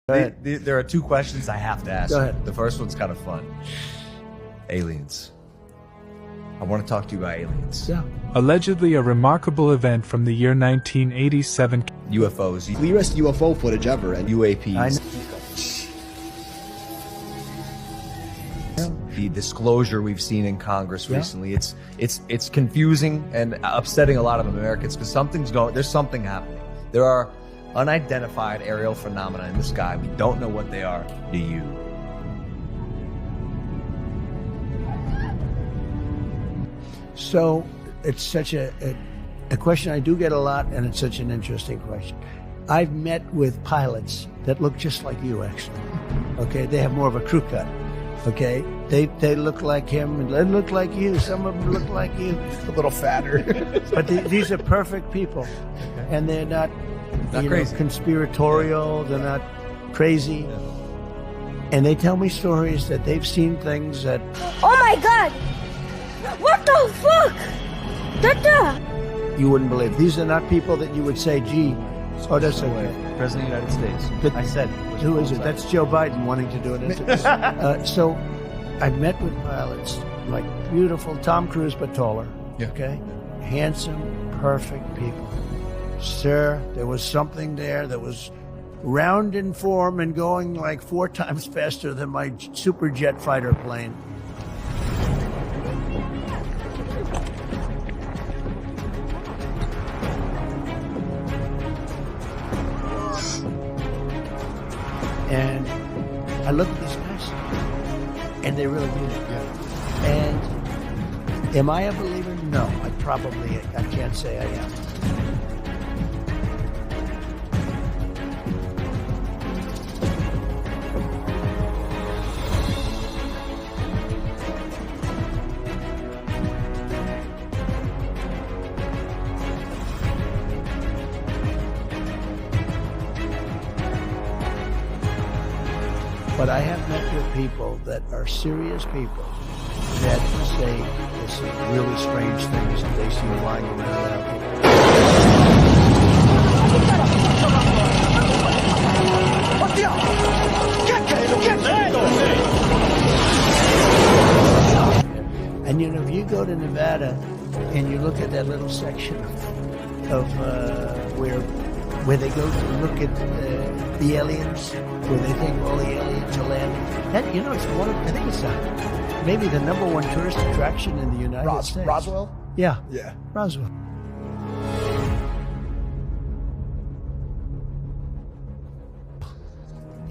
There are two questions I have to ask. Go ahead. The first one's kind of fun. Aliens. I want to talk to you about aliens. Yeah. Allegedly a remarkable event from the year 1987. UFOs. Clearest UFO footage ever, and UAPs. The disclosure we've seen in Congress recently, it's confusing and upsetting a lot of Americans because there's something happening. There are unidentified aerial phenomena in the sky. We don't know what they are. Do you? So it's such a question I do get a lot, and it's such an interesting question. I've met with pilots that look just like you, actually. Okay, they have more of a crew cut. Okay, they look like him, and they look like you. Some of them look like you, a little fatter. but these are perfect people, and they're not crazy. Conspiratorial. They're not crazy, and they tell me stories that they've seen things that. Oh my God! What the fuck? Dada! You wouldn't believe. These are not people that you would say, gee, oh, that's okay. President of the United States. I said. Who is it? That's Joe Biden wanting to do an interview. So I've met with pilots, like beautiful Tom Cruise, but taller. Yeah. Okay? Handsome, perfect people. Sir, there was something there that was round in form and going like 4 times faster than my super jet fighter plane. And I look at these guys, and they really mean it. Yeah. And am I a believer? No, I can't say I am. But I have met with people that are serious people that say there's some really strange things that they see flying around out there. And if you go to Nevada and you look at that little section of where they go to look at the aliens, where they think all the aliens are landing. That, it's I think it's maybe the #1 tourist attraction in the United States. Roswell? Yeah. Yeah. Roswell.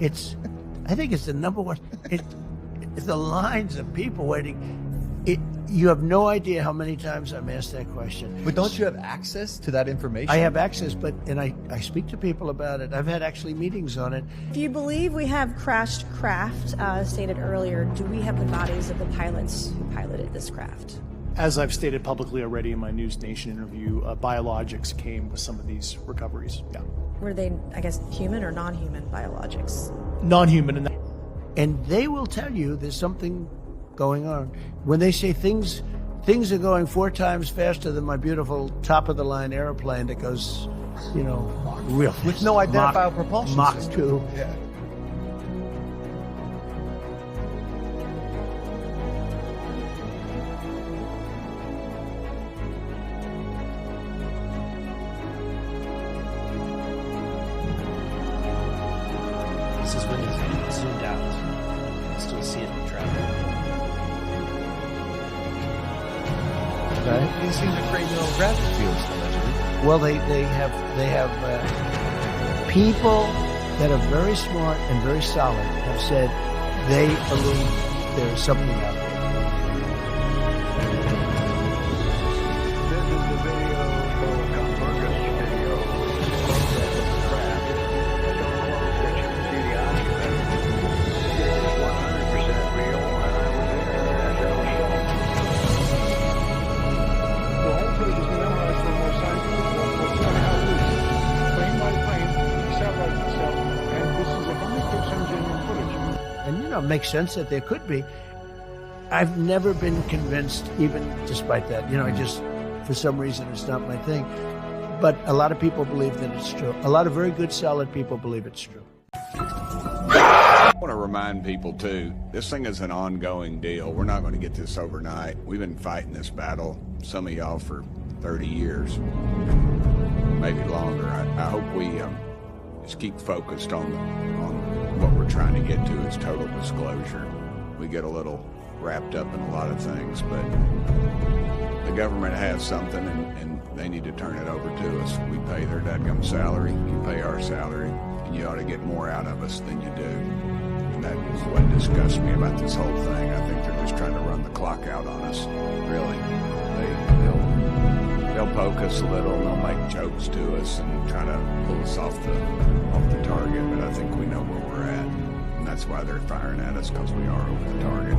I think it's the #1. It's the lines of people waiting. You have no idea how many times I'm asked that question. But don't you have access to that information? I have access, and I speak to people about it. I've had actually meetings on it. If you believe we have crashed craft, stated earlier, do we have the bodies of the pilots who piloted this craft? As I've stated publicly already in my News Nation interview, biologics came with some of these recoveries. Yeah. Were they, I guess, human or non-human biologics? Non-human. And they will tell you there's something going on. When they say things are going 4 times faster than my beautiful top-of-the-line airplane that goes, real with no identifiable propulsion Mach system. 2. Yeah. This is when it's zoomed out. You can still see it in traffic. Okay. These things are creating their own gravity fields, allegedly. Well, they have people that are very smart and very solid have said they believe there is something out there. This is the video of Convergence video of the craft. I don't know if you can see the occupant. It's 100% real, and I was there as I was shot. The whole footage is memorized for more scientific purposes on how loose, plane by plane, satellite itself, and this is 100% genuine footage. And it makes sense that there could be. I've never been convinced, even despite that. I just, for some reason, it's not my thing. But a lot of people believe that it's true. A lot of very good, solid people believe it's true. I want to remind people, too, this thing is an ongoing deal. We're not going to get this overnight. We've been fighting this battle, some of y'all, for 30 years, maybe longer. I hope we just keep focused on what we're trying to get to is total disclosure. We get a little wrapped up in a lot of things, but the government has something, and they need to turn it over to us. We pay their dadgum salary, you pay our salary, and you ought to get more out of us than you do. And that is what disgusts me about this whole thing. I think they're just trying to run the clock out on us, really. They'll poke us a little, and they'll make jokes to us and try to pull us off the target, but I think we know where we're at. And that's why they're firing at us, because we are over the target.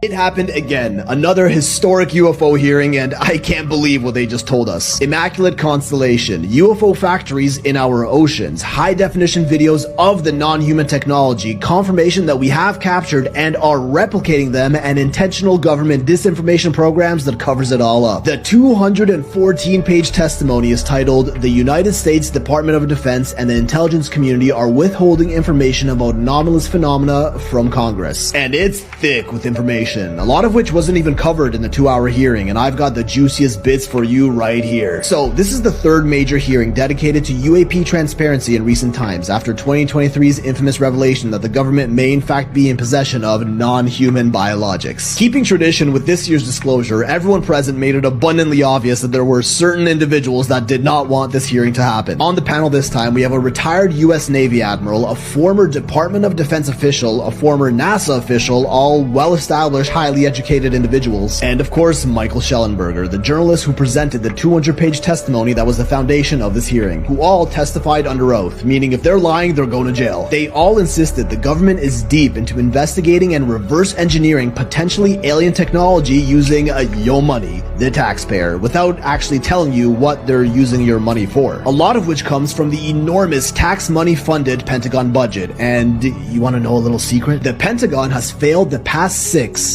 It happened again. Another historic UFO hearing, and I can't believe what they just told us. Immaculate Constellation, UFO factories in our oceans, high-definition videos of the non-human technology, confirmation that we have captured and are replicating them, and intentional government disinformation programs that covers it all up. The 214-page testimony is titled, "The United States Department of Defense and the intelligence community are withholding information about anomalous phenomena from Congress." And it's thick with information, a lot of which wasn't even covered in the 2-hour hearing, and I've got the juiciest bits for you right here. So this is the third major hearing dedicated to UAP transparency in recent times, after 2023's infamous revelation that the government may in fact be in possession of non-human biologics. Keeping tradition with this year's disclosure, everyone present made it abundantly obvious that there were certain individuals that did not want this hearing to happen. On the panel this time, we have a retired US Navy admiral, a former Department of Defense official, a former NASA official, all well-established, highly educated individuals, and of course, Michael Schellenberger, the journalist who presented the 200-page testimony that was the foundation of this hearing, who all testified under oath, meaning if they're lying, they're going to jail. They all insisted the government is deep into investigating and reverse engineering potentially alien technology using your money, the taxpayer, without actually telling you what they're using your money for. A lot of which comes from the enormous tax money funded Pentagon budget. And you want to know a little secret? The Pentagon has failed the past 7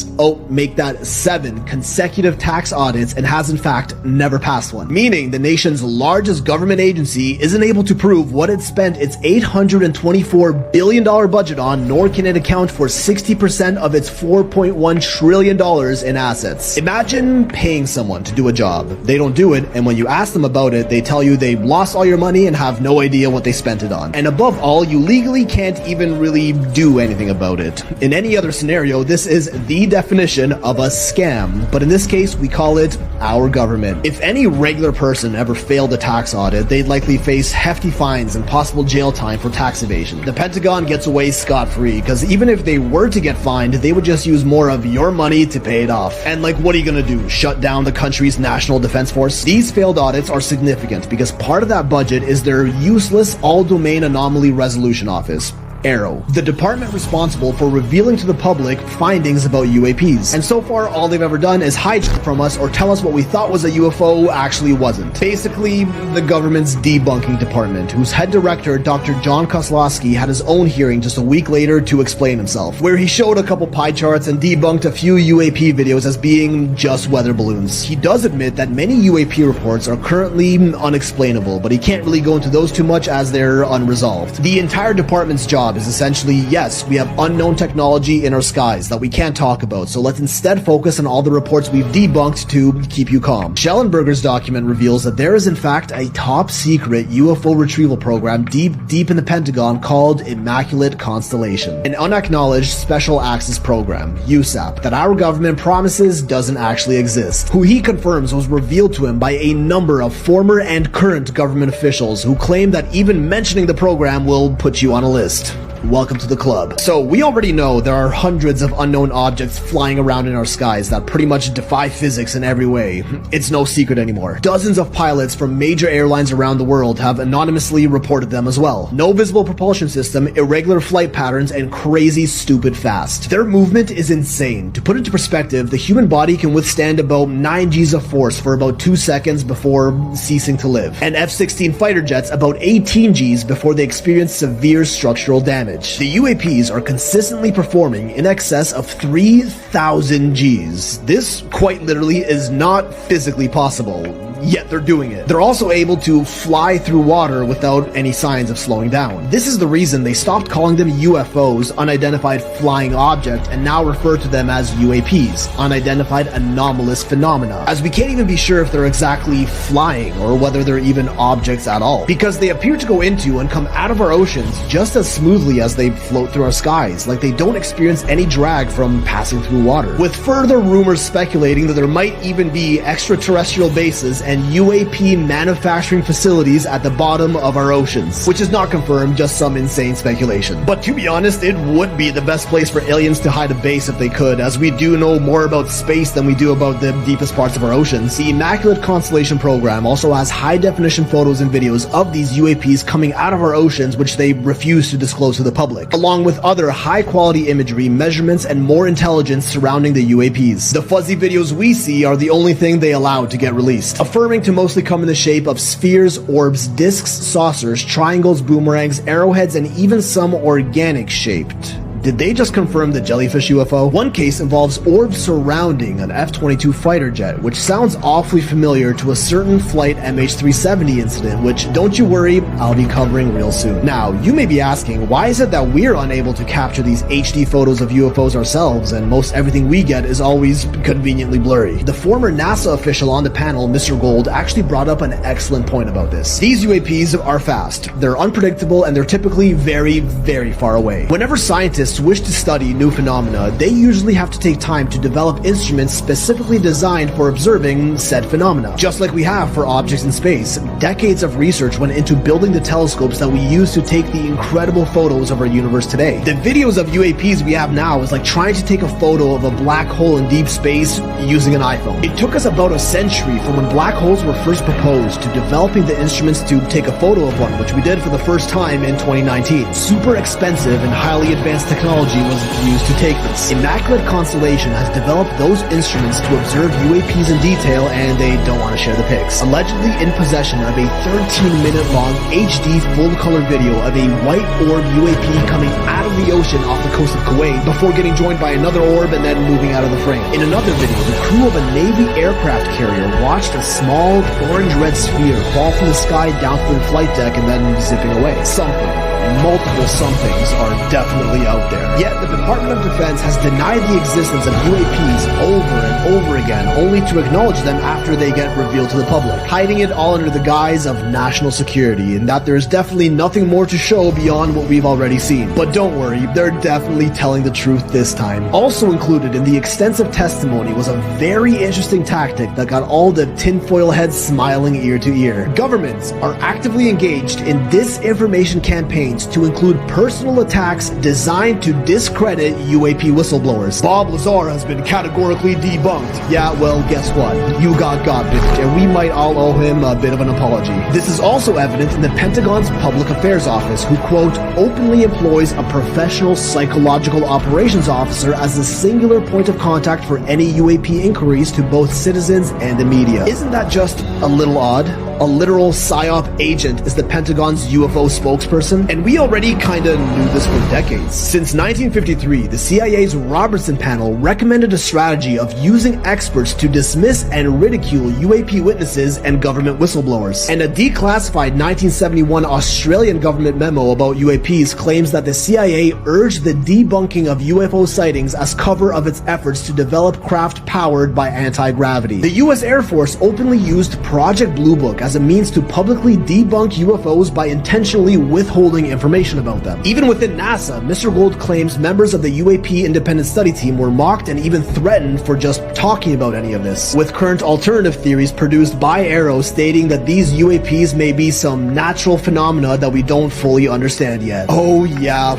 consecutive tax audits and has in fact never passed one. Meaning the nation's largest government agency isn't able to prove what it spent its $824 billion budget on, nor can it account for 60% of its $4.1 trillion in assets. Imagine paying someone to do a job. They don't do it, and when you ask them about it, they tell you they lost all your money and have no idea what they spent it on. And above all, you legally can't even really do anything about it. In any other scenario, this is the definition of a scam, but in this case, we call it our government. If any regular person ever failed a tax audit, they'd likely face hefty fines and possible jail time for tax evasion. The Pentagon gets away scot-free, because even if they were to get fined, they would just use more of your money to pay it off. And like, what are you gonna do? Shut down the country's national defense force? These failed audits are significant because part of that budget is their useless all-domain anomaly resolution office, ARROW, the department responsible for revealing to the public findings about UAPs. And so far, all they've ever done is hide from us or tell us what we thought was a UFO actually wasn't. Basically, the government's debunking department, whose head director, Dr. John Kozlowski, had his own hearing just a week later to explain himself, where he showed a couple pie charts and debunked a few UAP videos as being just weather balloons. He does admit that many UAP reports are currently unexplainable, but he can't really go into those too much as they're unresolved. The entire department's job is essentially, yes, we have unknown technology in our skies that we can't talk about, so let's instead focus on all the reports we've debunked to keep you calm. Schellenberger's document reveals that there is in fact a top secret UFO retrieval program deep in the Pentagon called Immaculate Constellation, an unacknowledged special access program, USAP, that our government promises doesn't actually exist, who he confirms was revealed to him by a number of former and current government officials who claim that even mentioning the program will put you on a list. Welcome to the club. So we already know there are hundreds of unknown objects flying around in our skies that pretty much defy physics in every way. It's no secret anymore. Dozens of pilots from major airlines around the world have anonymously reported them as well. No visible propulsion system, irregular flight patterns, and crazy stupid fast. Their movement is insane. To put it into perspective, the human body can withstand about 9 Gs of force for about 2 seconds before ceasing to live. And F-16 fighter jets about 18 Gs before they experience severe structural damage. The UAPs are consistently performing in excess of 3,000 Gs. This, quite literally, is not physically possible. Yet they're doing it. They're also able to fly through water without any signs of slowing down. This is the reason they stopped calling them UFOs, unidentified flying object, and now refer to them as UAPs, unidentified anomalous phenomena, as we can't even be sure if they're exactly flying or whether they're even objects at all, because they appear to go into and come out of our oceans just as smoothly as they float through our skies, like they don't experience any drag from passing through water, with further rumors speculating that there might even be extraterrestrial bases and and UAP manufacturing facilities at the bottom of our oceans, which is not confirmed, just some insane speculation. But to be honest, it would be the best place for aliens to hide a base if they could, as we do know more about space than we do about the deepest parts of our oceans. The Immaculate Constellation program also has high-definition photos and videos of these UAPs coming out of our oceans, which they refuse to disclose to the public, along with other high-quality imagery, measurements, and more intelligence surrounding the UAPs. The fuzzy videos we see are the only thing they allow to get released, affirming to mostly come in the shape of spheres, orbs, discs, saucers, triangles, boomerangs, arrowheads, and even some organic shaped. Did they just confirm the jellyfish UFO? One case involves orbs surrounding an F-22 fighter jet, which sounds awfully familiar to a certain flight MH370 incident, which, don't you worry, I'll be covering real soon. Now, you may be asking, why is it that we're unable to capture these HD photos of UFOs ourselves, and most everything we get is always conveniently blurry? The former NASA official on the panel, Mr. Gold, actually brought up an excellent point about this. These UAPs are fast, they're unpredictable, and they're typically very, very far away. Whenever scientists wish to study new phenomena, they usually have to take time to develop instruments specifically designed for observing said phenomena. Just like we have for objects in space, decades of research went into building the telescopes that we use to take the incredible photos of our universe today. The videos of UAPs we have now is like trying to take a photo of a black hole in deep space using an iPhone. It took us about a century from when black holes were first proposed to developing the instruments to take a photo of one, which we did for the first time in 2019. Super expensive and highly advanced technology was used to take this. Immaculate Constellation has developed those instruments to observe UAPs in detail, and they don't want to share the pics. Allegedly in possession of a 13-minute long HD full-color video of a white orb UAP coming out of the ocean off the coast of Kuwait before getting joined by another orb and then moving out of the frame. In another video, the crew of a Navy aircraft carrier watched a small orange-red sphere fall from the sky down to the flight deck and then zipping away. Multiple somethings are definitely out there. Yet the Department of Defense has denied the existence of UAPs over and over again, only to acknowledge them after they get revealed to the public, hiding it all under the guise of national security, and that there's definitely nothing more to show beyond what we've already seen. But don't worry, they're definitely telling the truth this time. Also included in the extensive testimony was a very interesting tactic that got all the tinfoil heads smiling ear to ear. Governments are actively engaged in disinformation campaigns to include personal attacks designed to discredit UAP whistleblowers. Bob Lazar has been categorically debunked. Yeah, well, guess what? You got bitch, and we might all owe him a bit of an apology. This is also evident in the Pentagon's Public Affairs Office, who, quote, openly employs a professional psychological operations officer as the singular point of contact for any UAP inquiries to both citizens and the media. Isn't that just a little odd? A literal PSYOP agent is the Pentagon's UFO spokesperson, and we already kinda knew this for decades. Since 1953, the CIA's Robertson panel recommended a strategy of using experts to dismiss and ridicule UAP witnesses and government whistleblowers. And a declassified 1971 Australian government memo about UAPs claims that the CIA urged the debunking of UFO sightings as cover of its efforts to develop craft powered by anti-gravity. The US Air Force openly used Project Blue Book as a means to publicly debunk UFOs by intentionally withholding information about them. Even within NASA, Mr. Gold claims members of the UAP independent study team were mocked and even threatened for just talking about any of this, with current alternative theories produced by Arrow stating that these UAPs may be some natural phenomena that we don't fully understand yet. Oh yeah,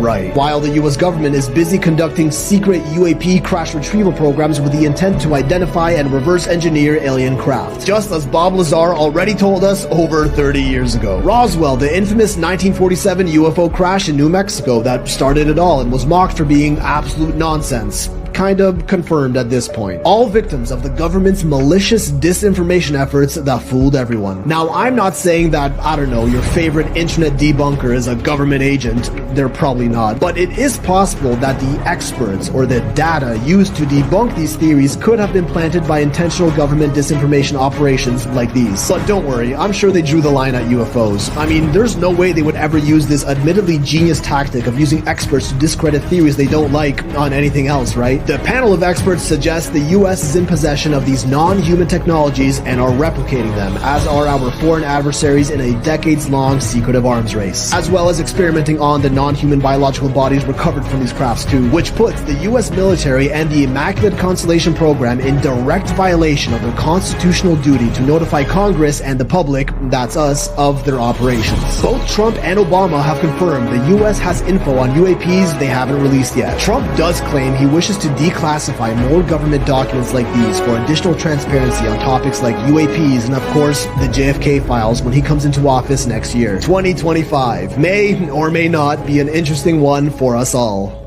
right. While the US government is busy conducting secret UAP crash retrieval programs with the intent to identify and reverse engineer alien craft, just as Bob Lazar already told us over 30 years ago. Roswell, the infamous 1947 UFO crash in New Mexico that started it all and was mocked for being absolute nonsense, kind of confirmed at this point. All victims of the government's malicious disinformation efforts that fooled everyone. Now, I'm not saying that, I don't know, your favorite internet debunker is a government agent. They're probably not. But it is possible that the experts or the data used to debunk these theories could have been planted by intentional government disinformation operations like these. But don't worry, I'm sure they drew the line at UFOs. I mean, there's no way they would ever use this admittedly genius tactic of using experts to discredit theories they don't like on anything else, right? The panel of experts suggests the U.S. is in possession of these non-human technologies and are replicating them, as are our foreign adversaries in a decades-long secretive arms race, as well as experimenting on the non-human biological bodies recovered from these crafts too, which puts the U.S. military and the Immaculate Constellation program in direct violation of their constitutional duty to notify Congress and the public, that's us, of their operations. Both Trump and Obama have confirmed the U.S. has info on UAPs they haven't released yet. Trump does claim he wishes to declassify more government documents like these for additional transparency on topics like UAPs and of course the JFK files when he comes into office next year. 2025 may or may not be an interesting one for us all.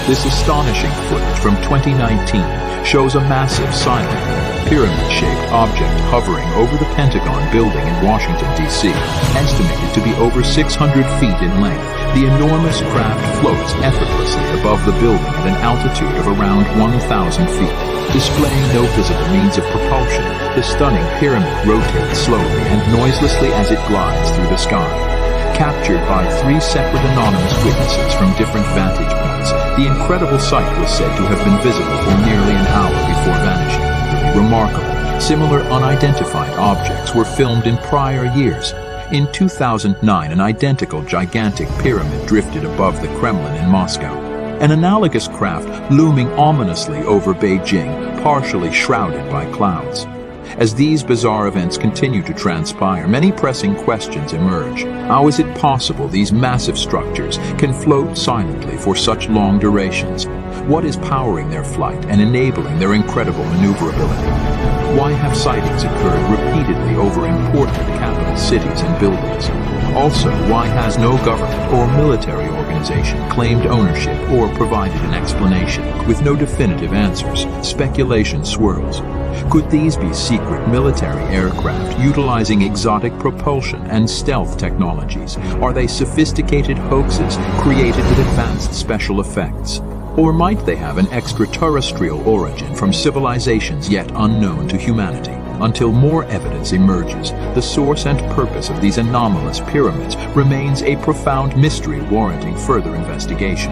This astonishing footage from 2019 shows a massive, silent, pyramid-shaped object hovering over the Pentagon building in Washington, D.C., estimated to be over 600 feet in length. The enormous craft floats effortlessly above the building at an altitude of around 1,000 feet. Displaying no visible means of propulsion, the stunning pyramid rotates slowly and noiselessly as it glides through the sky. Captured by 3 separate anonymous witnesses from different vantage points, the incredible sight was said to have been visible for nearly an hour before vanishing. Remarkable, similar unidentified objects were filmed in prior years. In 2009, an identical gigantic pyramid drifted above the Kremlin in Moscow. An analogous craft looming ominously over Beijing, partially shrouded by clouds. As these bizarre events continue to transpire, many pressing questions emerge. How is it possible these massive structures can float silently for such long durations? What is powering their flight and enabling their incredible maneuverability? Why have sightings occurred repeatedly over important capital cities and buildings? Also, why has no government or military organization claimed ownership or provided an explanation? With no definitive answers, speculation swirls. Could these be secret military aircraft utilizing exotic propulsion and stealth technologies? Are they sophisticated hoaxes created with advanced special effects? Or might they have an extraterrestrial origin from civilizations yet unknown to humanity? Until more evidence emerges, the source and purpose of these anomalous pyramids remains a profound mystery warranting further investigation.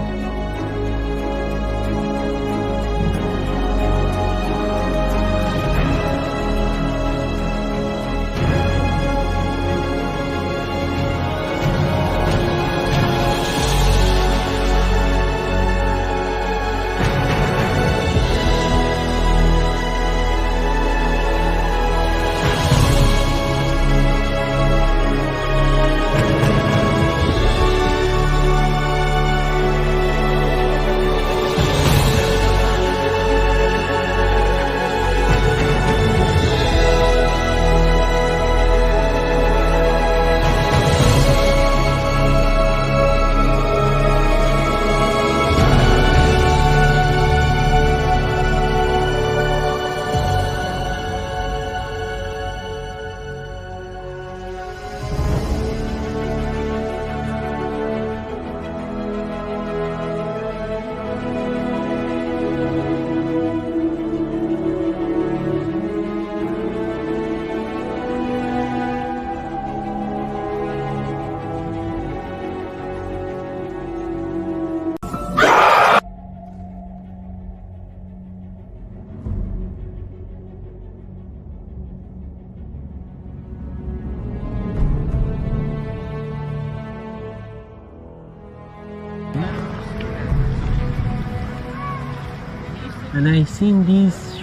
And I seen these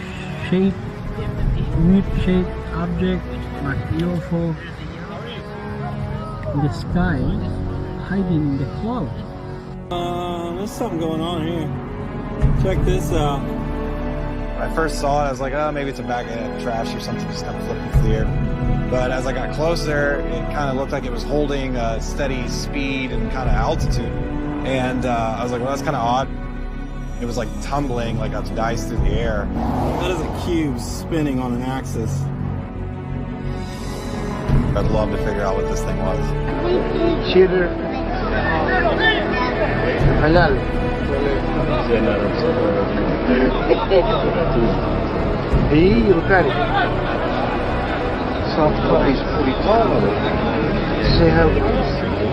shape, weird shaped object like UFO in the sky, hiding in the cloud. There's something going on here. Check this out. When I first saw it, I was like, oh, maybe it's a bag of trash or something just kind of flipping through the air. But as I got closer, it kind of looked like it was holding a steady speed and kind of altitude. And I was like, well, that's kind of odd. It was like tumbling like a dice through the air. That is a cube spinning on an axis. I'd love to figure out what this thing was. Cheater. Halal. Hey, look at it. Some is pretty tall. See how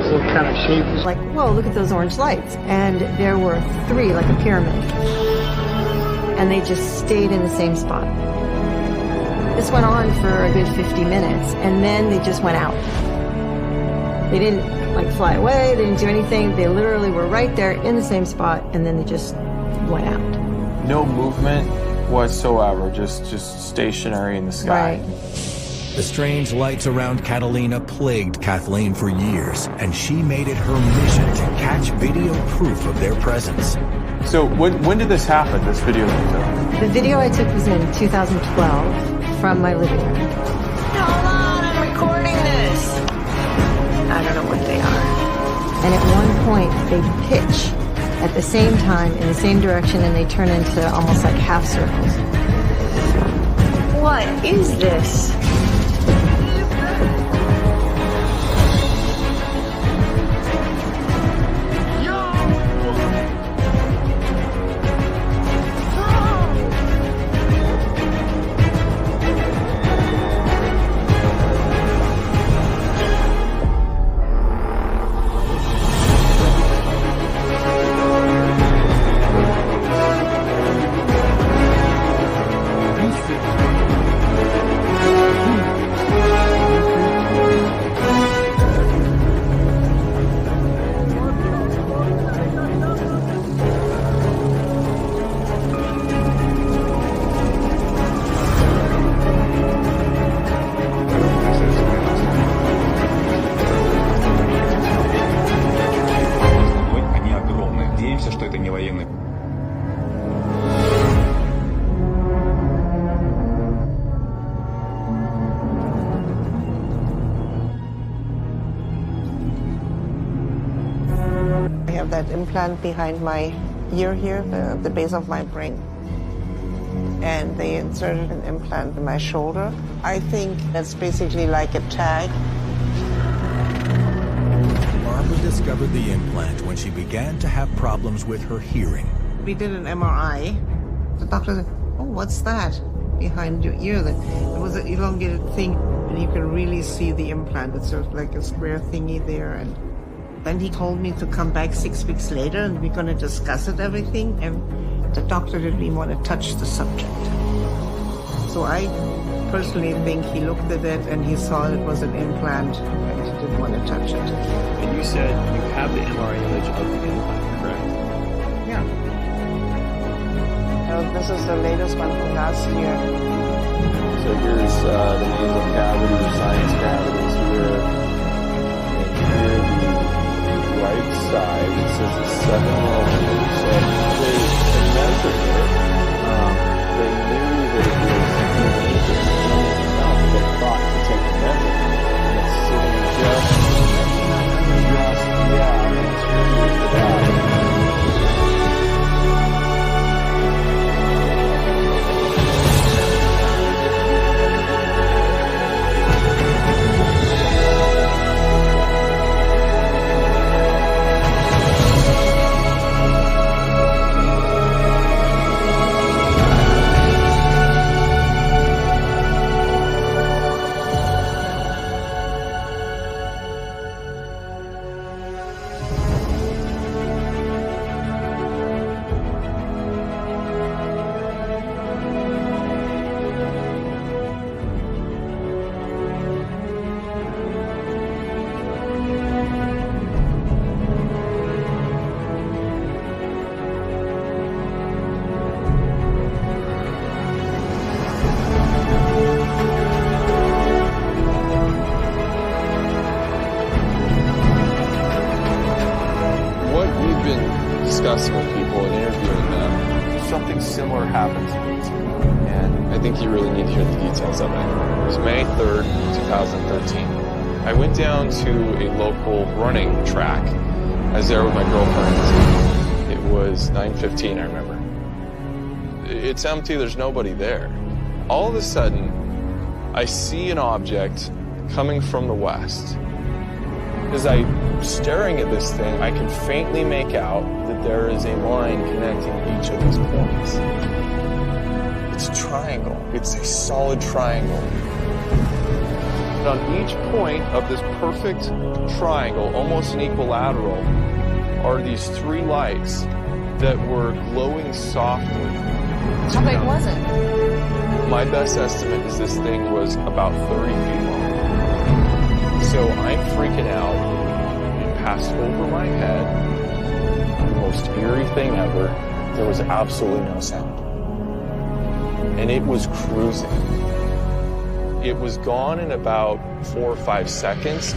what kind of shape is like, whoa, look at those orange lights. And there were 3, like a pyramid. And they just stayed in the same spot. This went on for a good 50 minutes, and then they just went out. They didn't like fly away, they didn't do anything. They literally were right there in the same spot, and then they just went out. No movement whatsoever, just stationary in the sky. Right. The strange lights around Catalina plagued Kathleen for years, and she made it her mission to catch video proof of their presence. So when did this happen, this video you took? The video I took was in 2012 from my living room. Hold on, I'm recording this. I don't know what they are. And at one point, they pitch at the same time in the same direction, and they turn into almost like half circles. What is this? That implant behind my ear here, the base of my brain. And they inserted an implant in my shoulder. I think that's basically like a tag. Barbara discovered the implant when she began to have problems with her hearing. We did an MRI. The doctor said, "Oh, what's that behind your ear?" It was an elongated thing, and you can really see the implant. It's sort of like a square thingy there. And then he told me to come back 6 weeks later and we're going to discuss it, everything. And the doctor didn't even want to touch the subject. So I personally think he looked at it and he saw it was an implant and he didn't want to touch it. And you said you have the MRI image of the implant, correct? Yeah. This is the latest one from last year. So here's the nasal cavity, the sinus cavities here. And here the right side, it says it's 7 millimeters. So they measured it. They knew that it was unique enough. They thought to take a measurement. And it's sitting just yeah, it's really for that. Discussing with people and interviewing them, something similar happened to me. And I think you really need to hear the details of it. It was May 3rd, 2013. I went down to a local running track. I was there with my girlfriend. It was 9:15, I remember. It's empty, there's nobody there. All of a sudden, I see an object coming from the west. As I'm staring at this thing, I can faintly make out that there is a line connecting each of these points. It's a triangle. It's a solid triangle. And on each point of this perfect triangle, almost an equilateral, are these 3 lights that were glowing softly. How big was it? My best estimate is this thing was about 30 feet long. So I'm freaking out. It passed over my head. The most eerie thing ever. There was absolutely no sound. And it was cruising. It was gone in about 4 or 5 seconds.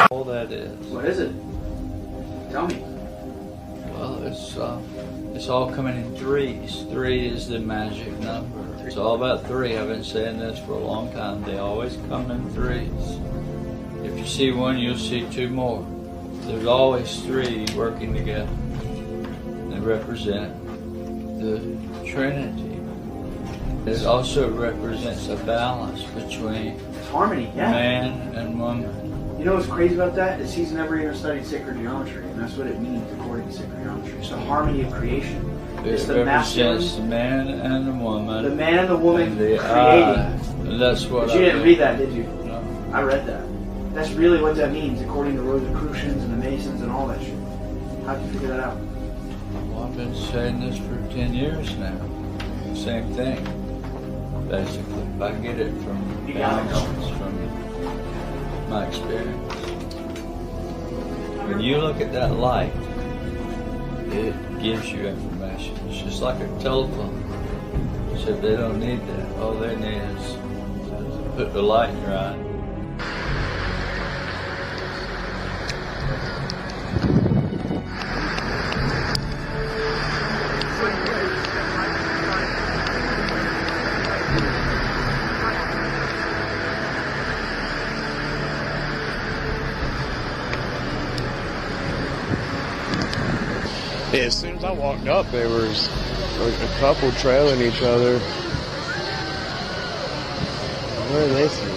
All that is. What is it? Tell me. Well, it's all coming in threes. 3 is the magic number. It's all about 3. I've been saying this for a long time. They always come in 3s. If you see one, you'll see 2 more. There's always 3 working together. They represent the Trinity. It also represents a balance between harmony, yeah. Man and woman. You know what's crazy about that is he's never even studied sacred geometry, and that's what it means according to sacred geometry. It's the harmony of creation. It's It the represents the masculine, man and the woman. the man and the woman and the creating. And that's what But you didn't read that, did you? No. I read that. That's really what that means, according to Rosicrucians and the Masons and all that shit. How'd you figure that out? Well, I've been saying this for 10 years now. Same thing, basically. I get it from balance, from my experience. When you look at that light, it gives you information. It's just like a telephone. Except they don't need that. All they need is to put the light in your eye. Yeah, as soon as I walked up, there was a couple trailing each other. Where are they sitting?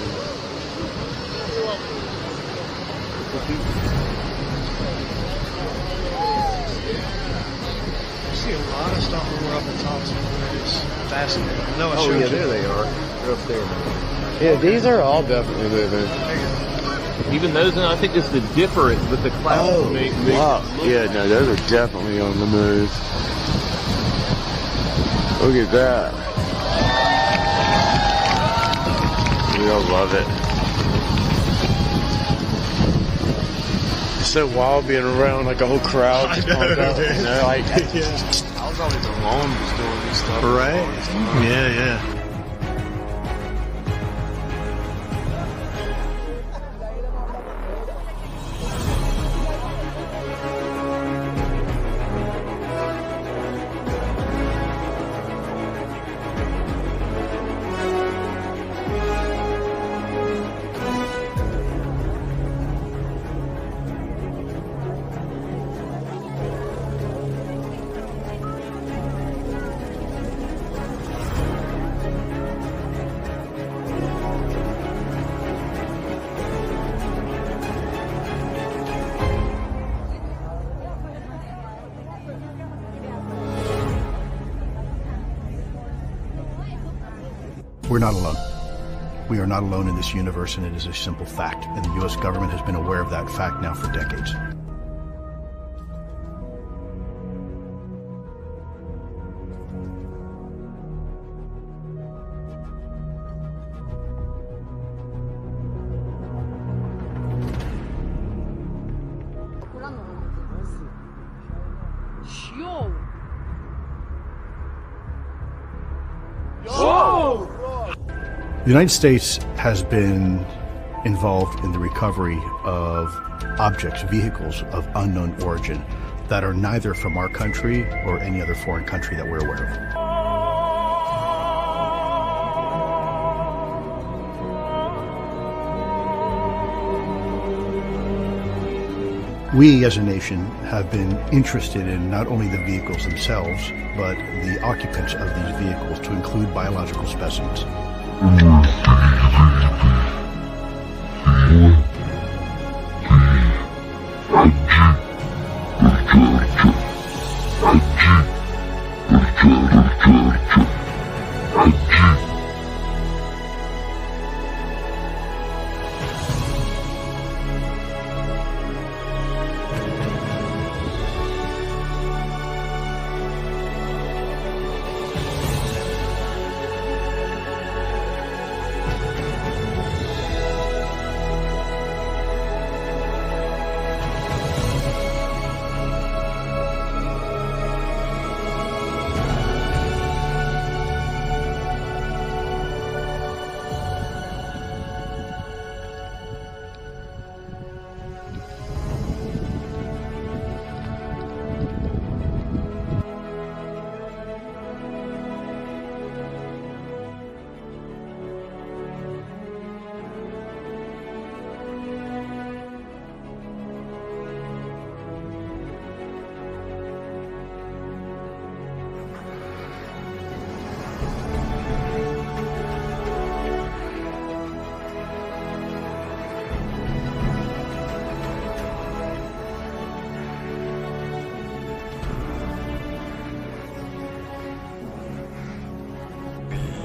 I see a lot of stuff when we're up at top. It's fascinating. I know it Oh, yeah, shows there you. they are. They're up there. Yeah, these are all definitely moving. Even those, and I think it's the difference with the clouds. Wow. Yeah, no, those are definitely on the move. Look at that. We all love it. It's so wild being around like a whole crowd. I know, dude. You know, like, Yeah. I was always alone just doing this stuff. Right? Yeah, yeah. We're not alone. We are not alone in this universe, and it is a simple fact. And the U.S. government has been aware of that fact now for decades. The United States has been involved in the recovery of objects, vehicles of unknown origin that are neither from our country or any other foreign country that we're aware of. We as a nation have been interested in not only the vehicles themselves, but the occupants of these vehicles, to include biological specimens.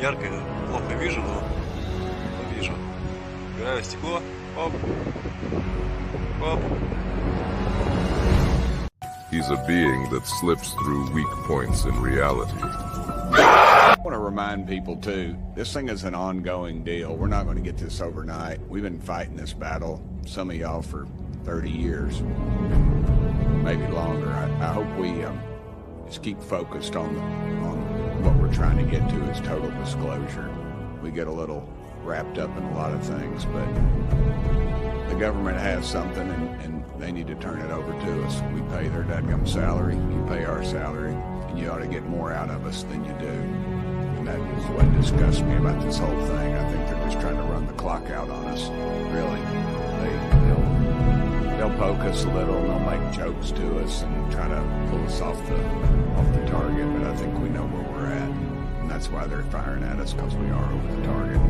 ярко, плохо вижу, но вижу. Убираю стекло. Оп. Оп. He's a being that slips through weak points in reality. I want to remind people, too, this thing is an ongoing deal. We're not going to get this overnight. We've been fighting this battle, some of y'all, for 30 years, maybe longer. I hope we just keep focused on what we're trying to get to is total disclosure. We get a little wrapped up in a lot of things, but the government has something, and they need to turn it over to us. We pay their dadgum salary, you pay our salary, and you ought to get more out of us than you do. And that is what disgusts me about this whole thing. I think they're just trying to run the clock out on us, really. They'll poke us a little, and they'll make jokes to us and try to pull us off the target, but I think we know where we're at. And that's why they're firing at us, because we are over the target.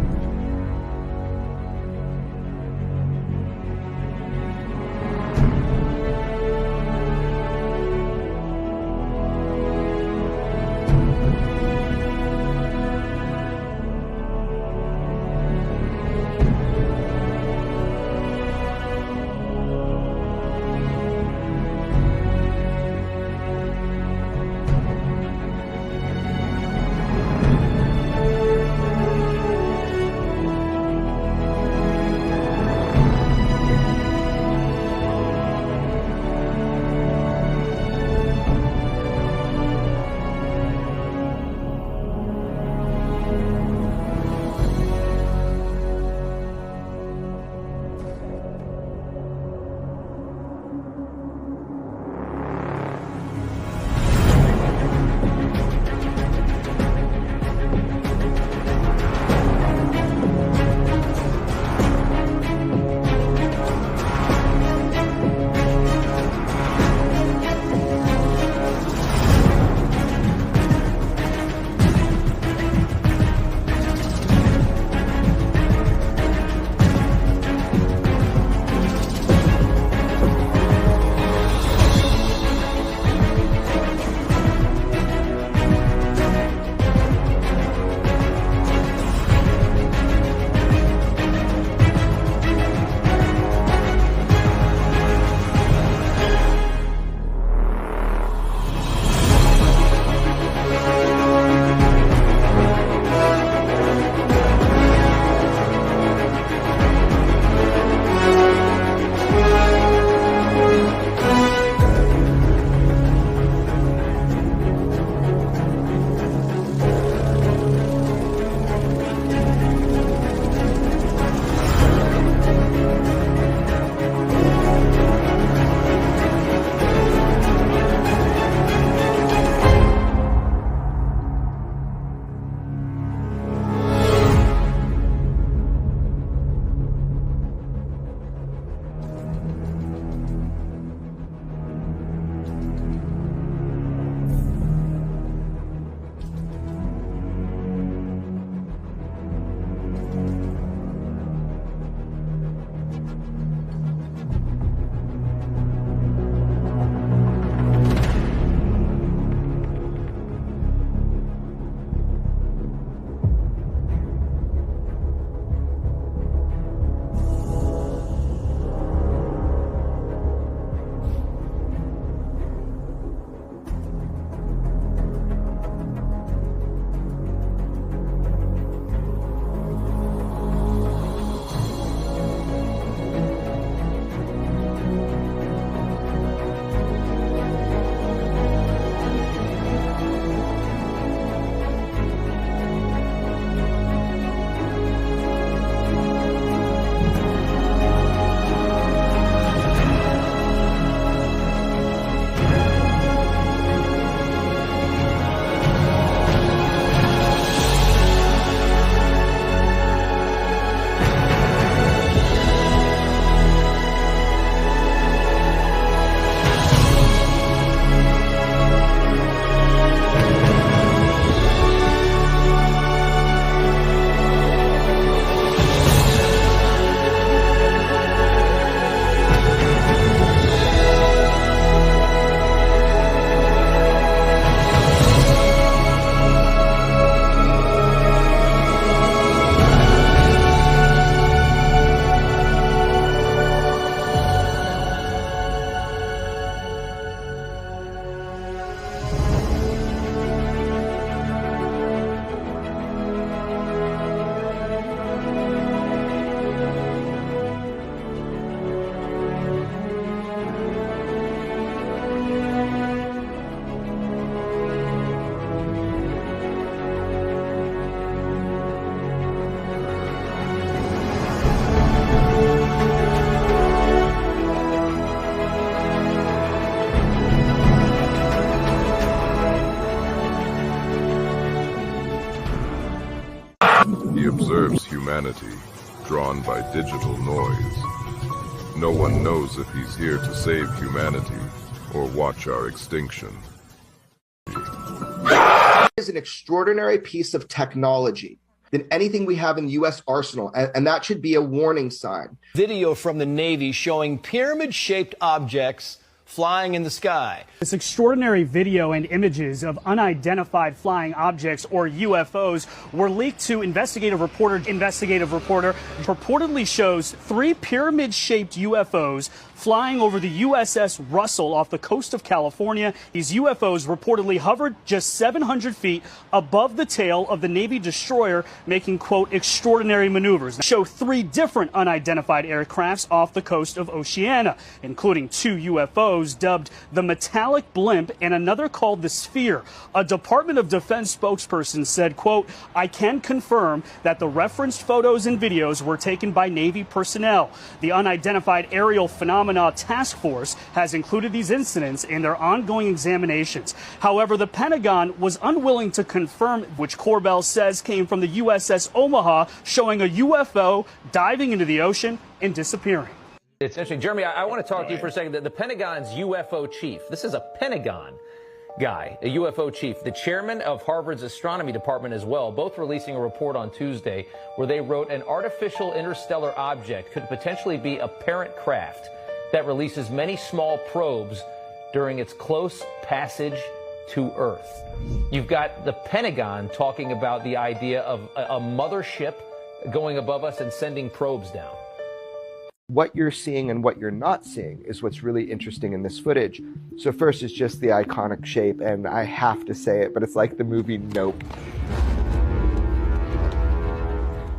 humanity, drawn by digital noise. No one knows if he's here to save humanity or watch our extinction. It is an extraordinary piece of technology than anything we have in the U.S. arsenal, and that should be a warning sign. Video from the Navy showing pyramid-shaped objects flying in the sky. This extraordinary video and images of unidentified flying objects, or UFOs, were leaked to investigative reporter. Investigative reporter purportedly shows 3 pyramid-shaped UFOs flying over the USS Russell off the coast of California. These UFOs reportedly hovered just 700 feet above the tail of the Navy destroyer, making, quote, extraordinary maneuvers. Show 3 different unidentified aircrafts off the coast of Oceania, including 2 UFOs dubbed the Metallic Blimp and another called the Sphere. A Department of Defense spokesperson said, quote, I can confirm that the referenced photos and videos were taken by Navy personnel. The Unidentified Aerial Phenomena Task Force has included these incidents in their ongoing examinations. However, the Pentagon was unwilling to confirm, which Corbell says came from the USS Omaha, showing a UFO diving into the ocean and disappearing. It's interesting. Jeremy, I want to talk to you for a second. The Pentagon's UFO chief, this is a Pentagon guy, a UFO chief, the chairman of Harvard's astronomy department as well, both releasing a report on Tuesday where they wrote an artificial interstellar object could potentially be a parent craft that releases many small probes during its close passage to Earth. You've got the Pentagon talking about the idea of a mothership going above us and sending probes down. What you're seeing and what you're not seeing is what's really interesting in this footage. So first is just the iconic shape, and I have to say it, but it's like the movie Nope.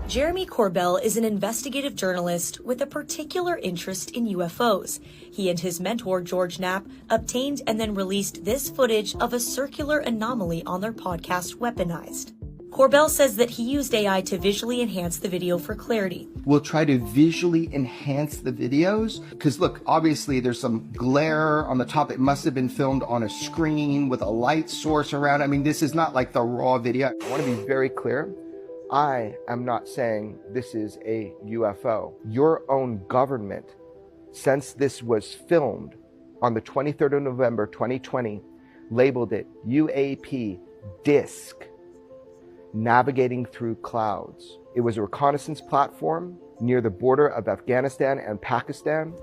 Jeremy Corbell is an investigative journalist with a particular interest in UFOs. He and his mentor, George Knapp, obtained and then released this footage of a circular anomaly on their podcast, Weaponized. Corbell says that he used AI to visually enhance the video for clarity. We'll try to visually enhance the videos because look, obviously there's some glare on the top. It must have been filmed on a screen with a light source around. I mean, this is not like the raw video. I want to be very clear. I am not saying this is a UFO. Your own government, since this was filmed on the 23rd of November, 2020, labeled it UAP disc. Navigating through clouds. It was a reconnaissance platform near the border of Afghanistan and Pakistan.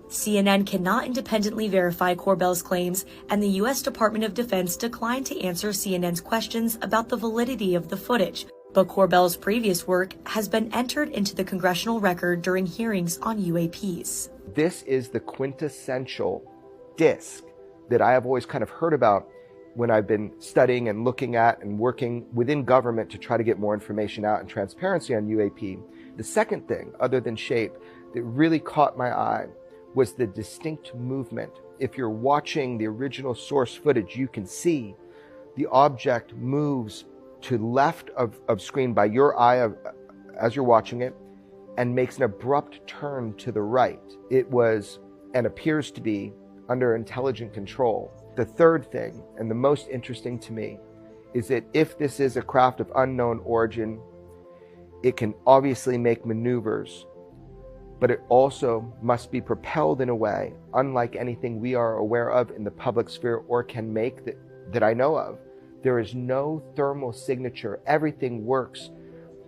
CNN cannot independently verify Corbell's claims, and the U.S. Department of Defense declined to answer CNN's questions about the validity of the footage. But Corbell's previous work has been entered into the congressional record during hearings on UAPs. This is the quintessential disc that I have always kind of heard about when I've been studying and looking at and working within government to try to get more information out and transparency on UAP. The second thing, other than shape, that really caught my eye was the distinct movement. If you're watching the original source footage, you can see the object moves to left of screen by your eye as you're watching it and makes an abrupt turn to the right. It was and appears to be under intelligent control. The third thing, and the most interesting to me, is that if this is a craft of unknown origin, it can obviously make maneuvers, but it also must be propelled in a way unlike anything we are aware of in the public sphere or can make that I know of. There is no thermal signature. Everything works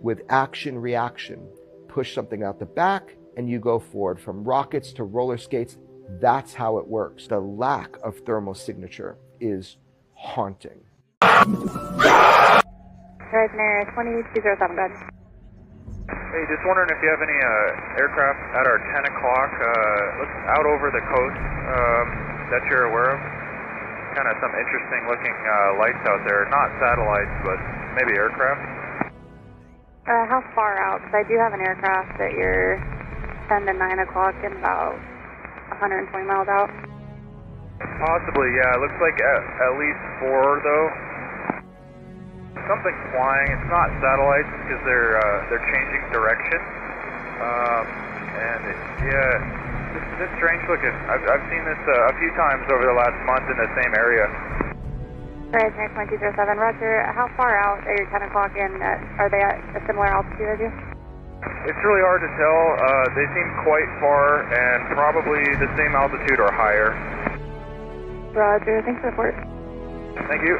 with action-reaction. Push something out the back and you go forward. From rockets to roller skates, that's how it works. The lack of thermal signature is haunting. Horizon 2207, go ahead. Hey, just wondering if you have any aircraft at our 10 o'clock, looks out over the coast that you're aware of. Kind of some interesting looking lights out there. Not satellites, but maybe aircraft. How far out? Because I do have an aircraft that you're 10 to 9 o'clock and about 120 miles out. Possibly, yeah. It looks like at least 4, though. Something's flying. It's not satellites because they're changing direction. It's strange looking. I've seen this a few times over the last month in the same area. Horizon 2207, Roger. How far out at your 10 o'clock and are they at a similar altitude as you? It's really hard to tell. They seem quite far and probably the same altitude or higher. Roger, thanks for the report. Thank you.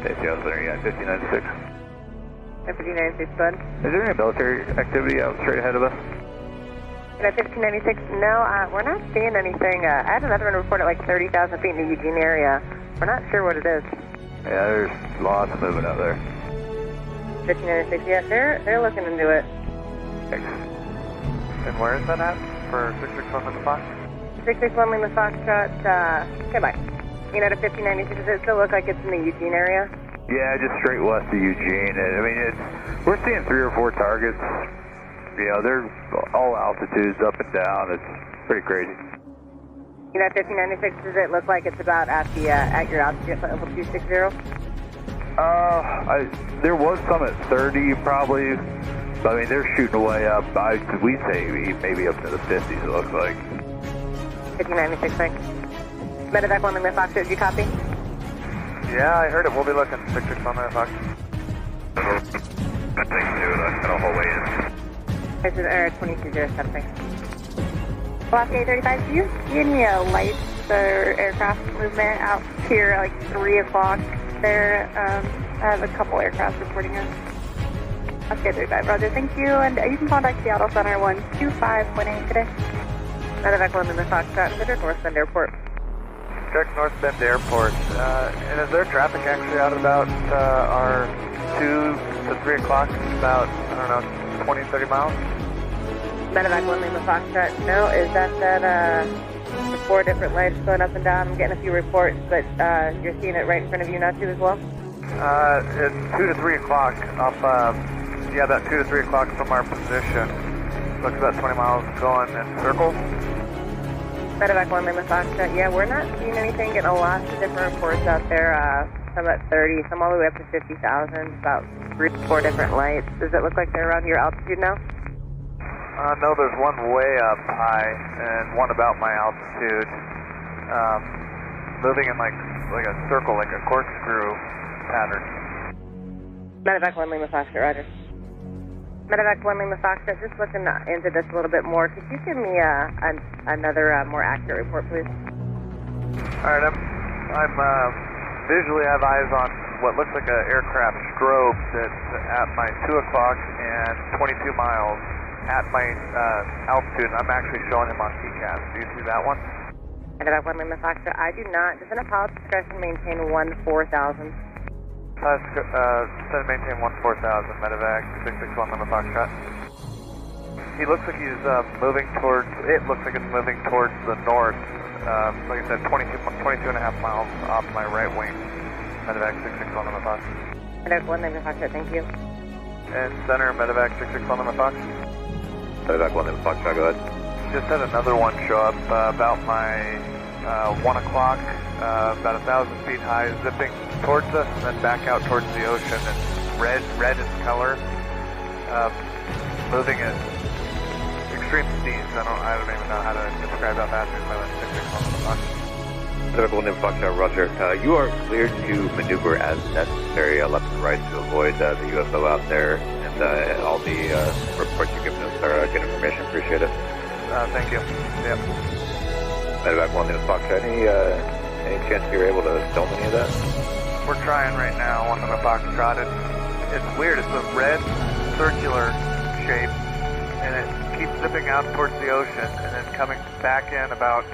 Safety officer, yeah, 1596. 1596, bud. Is there any military activity out straight ahead of us? 1596, no, we're not seeing anything. I had another one report at like 30,000 feet in the Eugene area. We're not sure what it is. Yeah, there's lots of movement out there. 1596, yeah, they're looking into it. And where is that at for 661 Lima Fox? 661 Lima Foxtrot, okay, bye. You know, to 1596, does it still look like it's in the Eugene area? Yeah, just straight west of Eugene. I mean, we're seeing 3 or 4 targets. You know, they're all altitudes, up and down. It's pretty crazy. You know, 1596, does it look like it's about at your altitude at level 260? There was some at 30 probably. But, I mean, they're shooting way up. We say maybe up to the 50s, it looks like. 1596, thanks. Medevac 1 Lima Fox, did you copy? Yeah, I heard it. We'll be looking. 661 Lima Fox. Thanks to the whole way in. This is Air 2207, thanks. Alaska 835, do you see any lights or aircraft movement out here like 3 o'clock there? I have a couple aircraft reporting in. Alaska 835, roger, thank you. And you can contact Seattle Center 12518 today. Medevac 1 Lima Fox, Cedric North Bend Airport. Check North Bend Airport. And is there traffic actually out about our 2 to 3 o'clock? About, I don't know, 20, 30 miles? Medevac 1 Lima Foxtrot, no, is that the 4 different lights going up and down? I'm getting a few reports, but you're seeing it right in front of you now too as well? It's 2 to 3 o'clock up, yeah, that 2 to 3 o'clock from our position. Looks about 20 miles going in circles. Medevac 1 Lima Foxtrot, yeah, we're not seeing anything, getting a lot of different reports out there, some at 30, some all the way up to 50,000, about 3 to 4 different lights. Does it look like they're around your altitude now? No, there's one way up high and one about my altitude. Moving in like a circle, like a corkscrew pattern. Medevac 1 Lima Foxtrot, roger. Medevac 1 Lima Foxtrot, just looking into this a little bit more. Could you give me another more accurate report, please? All right, I'm visually have eyes on what looks like an aircraft strobe that's at my 2 o'clock and 22 miles. At my altitude, and I'm actually showing him on TCAS. Do you see that one? Medevac 1 Lima Foxtrot, I do not. Does an pilot's discretion maintain 1-4000? Set maintain 1-4000, Medevac 661 Lima Foxtrot. He looks like he's moving towards, it looks like it's moving towards the north. Like I said, 22 and a half miles off my right wing. Medevac 661 Lima Fox. Medevac 1 Lima Foxtrot, thank you. And center, Medevac 661 Lima Fox. Medevac 1 Lima Foxtrot, go ahead. Just had another one show up about my 1 o'clock, about 1,000 feet high, zipping towards us and then back out towards the ocean. It's red in color, moving at extreme speeds. I don't even know how to describe how fast it's moving. 661 Medevac 1 Lima Foxtrot, roger. You are cleared to maneuver as necessary, left and right, to avoid the UFO out there. And all the reports you're giving us are good information. Appreciate it. Thank you. Yep. Medevac 1 Lima Foxtrot, any chance you're able to film any of that? We're trying right now. 1 Lima Foxtrot. It's weird. It's a red circular shape, and it keeps zipping out towards the ocean, and then coming back in about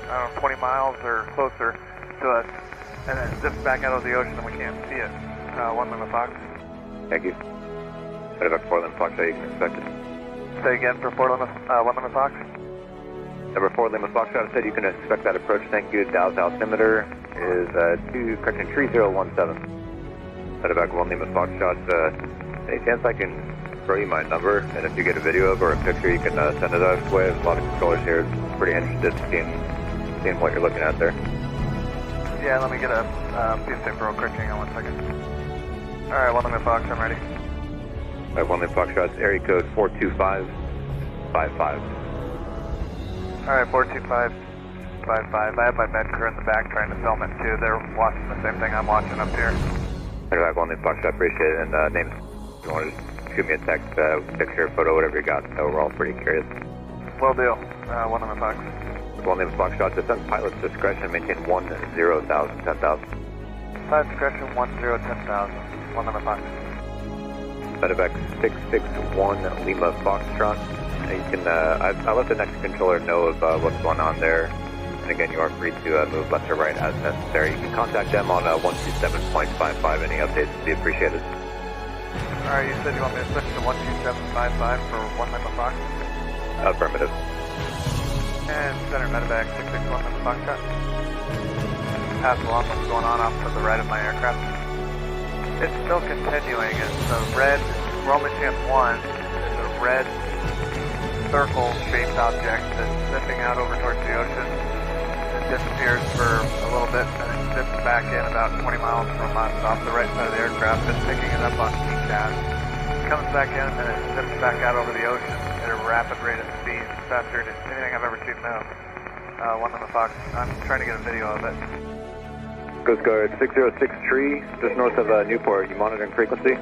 20 miles or closer to us, and then it zips back out of the ocean, and we can't see it. 1 Lima Fox. Thank you. Medevac 4 Lima Fox, you can expect it. Say again for 1 Lima Fox. Number 4 Lima Fox, I said you can expect that approach. Thank you. Dow's altimeter is 3017. Medevac 1 Lima Fox shot. Any chance I can throw you my number? And if you get a video of or a picture, you can send it our way. There's a lot of controllers here. Pretty interested in seeing what you're looking at there. Yeah, let me get a piece of paper real quick. Hang on 1 second. All right, 1 Lima Fox, I'm ready. All right, 1 Lima Fox shots, area code 42555. All right, 42555. I have my med crew in the back trying to film it too. They're watching the same thing I'm watching up here. Medevac 1 Lima Fox shot, appreciate it. And name, if you wanted shoot me a text, picture, photo, whatever you got. So we're all pretty curious. Will do. 1 on the Fox. 1 Lima Foxtrot, descent pilot's discretion, maintain 10,000, 10,000. Pilot discretion 10,000. 1 on the Fox. Medevac 661 Lima Foxtrot. You can, I let the next controller know of what's going on there. And again, you are free to move left or right as necessary. You can contact them on 127.55. Any updates would be appreciated. Alright, you said you want me to switch to 12755 for 1 Lima Fox? Affirmative. And center medevac 661 Lima Foxtrot. Pass along what's going on off to the right of my aircraft. It's still continuing. It's a red, Roman Champ 1 is a red circle-shaped object that's zipping out over towards the ocean. It disappears for a little bit and it zips back in about 20 miles from us off the right side of the aircraft. It's picking it up on TCAS. It comes back in and then it zips back out over the ocean at a rapid rate of speed, faster than anything I've ever seen move. 1 on the Fox. I'm trying to get a video of it. Coast Guard 606 Tree, just north of Newport. You monitoring frequency?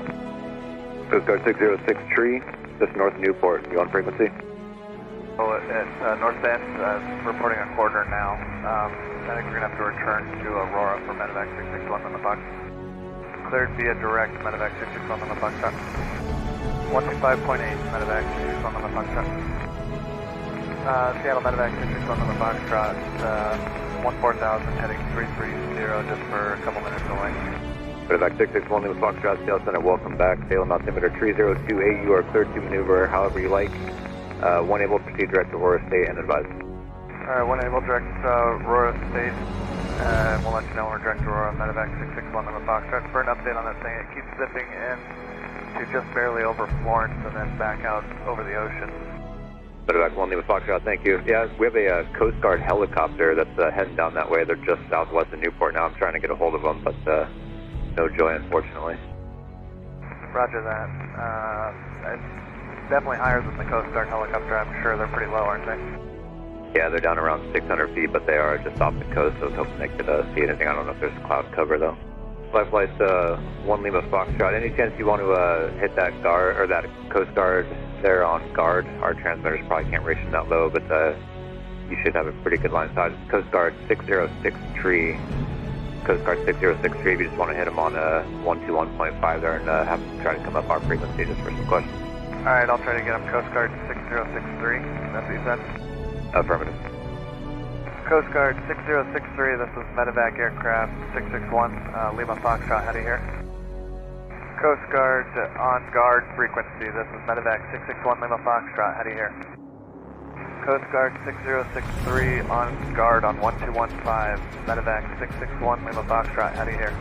Coast Guard 606 Tree, just north of Newport. You on frequency? Oh, at North End, reporting a quarter now. I think we're going to have to return to Aurora for Medevac 661 on the Fox. Cleared via direct Medevac 661 on the Fox truck. 125.8 Medevac 661 on the Fox truck. Seattle Medevac 661 on the Fox truck. 14,000 heading 330 just for a couple minutes away. Medevac 661 Lima Foxtrot, Seattle Center, welcome back. Salem altimeter 3028, you are cleared to maneuver however you like. 1 able to proceed direct to Aurora State and advise. Alright, 1 able direct to Aurora State. We'll let you know when we're direct to Aurora. Medevac 661 Lima Foxtrot. For an update on that thing, it keeps zipping in to just barely over Florence and then back out over the ocean. Medevac 1 Lima Foxtrot, thank you. Yeah, we have a Coast Guard helicopter that's heading down that way. They're just southwest of Newport now. I'm trying to get a hold of them, but no joy, unfortunately. Roger that. It's definitely higher than the Coast Guard helicopter. I'm sure they're pretty low, aren't they? Yeah, they're down around 600 feet, but they are just off the coast, so I was hoping they could see anything. I don't know if there's cloud cover, though. Flight 1 Lima Foxtrot, any chance you want to hit that guard, or that Coast Guard there on guard? Our transmitters probably can't reach them that low, but you should have a pretty good line of sight. Coast Guard 606-3. Coast Guard 606-3, if you just want to hit them on 121.5 there and have them try to come up our frequency just for some questions. Alright, I'll try to get them Coast Guard 6063. That's what you said? Affirmative. Coast Guard 6063, this is Medevac Aircraft 661, Lima Foxtrot, how do you hear? Coast Guard on guard frequency, this is Medevac 661, Lima Foxtrot, how do you hear? Coast Guard 6063 on guard on 1215, Medevac 661, Lima Foxtrot, how do you hear?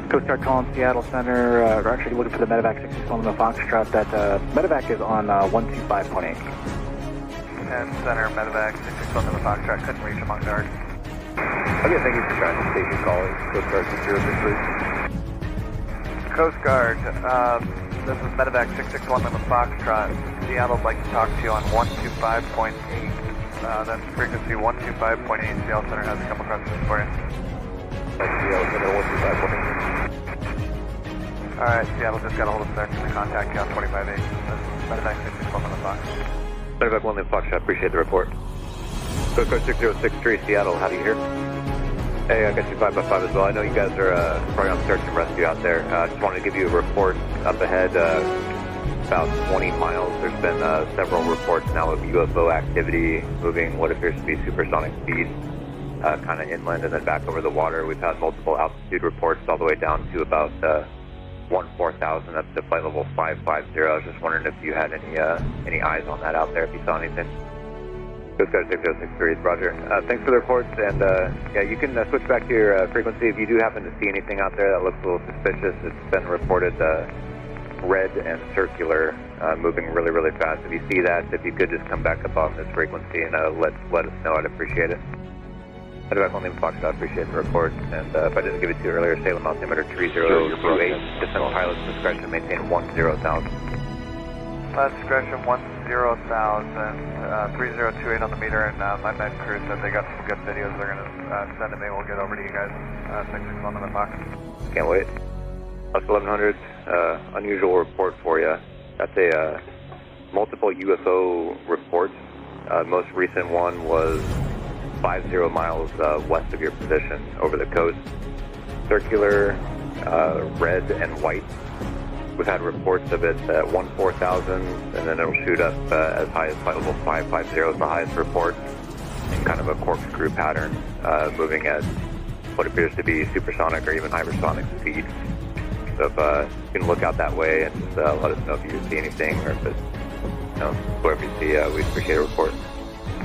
Coast Guard calling Seattle Center, we're actually looking for the Medevac 661 Lima Foxtrot, that Medevac is on 125.8. And Center, Medevac 661 Lima Foxtrot, couldn't reach him on guard. Okay, thank you for trying to station call. Coast Guard 6063. Coast Guard, this is Medevac 661 Lima Foxtrot. Seattle'd like to talk to you on 125.8. That's frequency 125.8. Seattle Center has a couple questions for you. Seattle Center 125.8. Alright, Seattle just got a hold of Sir. Can we contact you on 25.8? This is Medevac 661 Lima Fox. Medevac 1 Lima Foxtrot, appreciate the report. Coast Guard 6063, Seattle, how do you hear? Hey, I got you 5x5 as well. I know you guys are probably on search and rescue out there. Just wanted to give you a report up ahead, about 20 miles. There's been several reports now of UFO activity moving what appears to be supersonic speed, kind of inland and then back over the water. We've had multiple altitude reports all the way down to about 14,000. That's the flight level 550. I was just wondering if you had any eyes on that out there, if you saw anything. Coast Guard 6063, Roger. Thanks for the reports, and yeah, you can switch back to your frequency if you do happen to see anything out there that looks a little suspicious. It's been reported red and circular, moving really, really fast. If you see that, if you could just come back up on this frequency and let us know, I'd appreciate it. Medevac 1 Lima Foxtrot, appreciate the report, and if I didn't give it to you earlier, Salem altimeter 3028, descent pilot's discretion, maintain 10,000. Discretion 10,000, 3028 on the meter, and my med crew said they got some good videos they're going to send to me. We'll get over to you guys. 661 on the box. Can't wait. Plus 1100, unusual report for you. That's a multiple UFO reports. Most recent one was 50 miles west of your position over the coast. Circular, red and white. We've had reports of it at 14,000, and then it'll shoot up as high as level 550 is the highest report, in kind of a corkscrew pattern, moving at what appears to be supersonic or even hypersonic speed. So if you can look out that way and just let us know if you see anything, or if it's, whatever you see, we'd appreciate a report.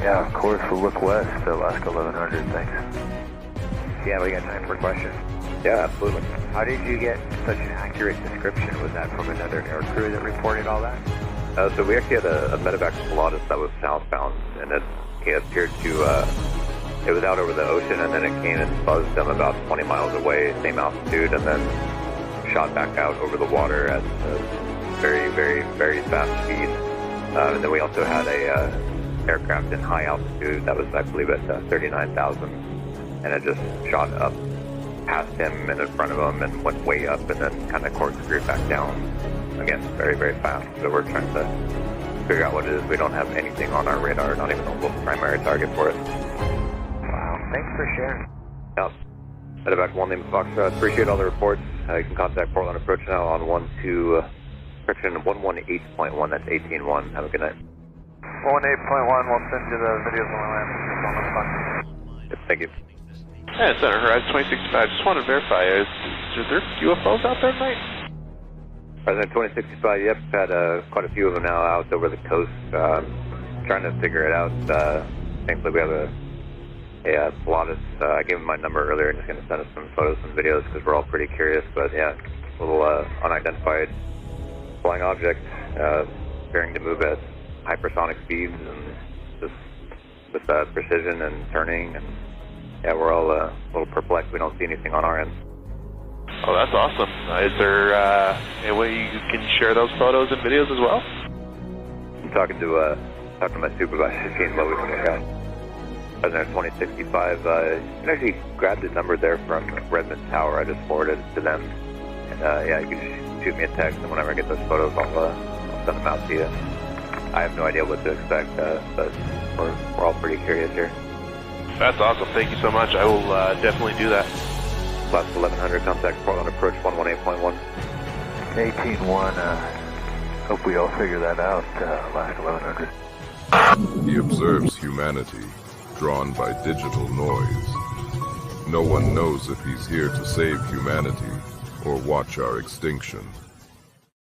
Yeah, of course, we'll look west, Alaska 1100, thanks. Yeah, we got time for questions. Yeah, absolutely. How did you get such an accurate description? Was that from another air crew that reported all that? So we actually had a medevac Pilatus that was southbound, and it appeared to, it was out over the ocean, and then it came and buzzed them about 20 miles away, same altitude, and then shot back out over the water at a very, very, very fast speed. And then we also had a aircraft in high altitude that was, I believe, at 39,000, and it just shot up past him and in front of him and went way up and then kind of corkscrewed back down. Again, very, very fast. So we're trying to figure out what it is. We don't have anything on our radar, not even a little primary target for it. Wow, thanks for sharing. Yeah. Medevac 1 name Foxtrot. Appreciate all the reports. You can contact Portland Approach now on 118.1. That's 18.1. Have a good night. 18.1, we'll send you the videos when we land. Yep, thank you. Hey, Center Horizon 2065. Just want to verify, is there UFOs out there tonight? President 2065, yep, had quite a few of them now out over the coast. Trying to figure it out. Thankfully, we have a Pilatus. I gave him my number earlier and he's going to send us some photos and videos because we're all pretty curious. But yeah, a little unidentified flying object appearing to move at hypersonic speeds and just with precision and turning. And yeah, we're all a little perplexed. We don't see anything on our end. Oh, that's awesome. Is there a way you can share those photos and videos as well? I'm talking to my supervisor, seeing what we can look at. President 2065, you can actually grab the number there from Redmond Tower. I just forwarded it to them. And yeah, you can shoot me a text, and whenever I get those photos, I'll send them out to you. I have no idea what to expect, but we're all pretty curious here. That's awesome. Thank you so much. I will definitely do that. Class 1100, contact Portland Approach 118.1. 18.1, hope we all figure that out, last 1100. He observes humanity, drawn by digital noise. No one knows if he's here to save humanity or watch our extinction.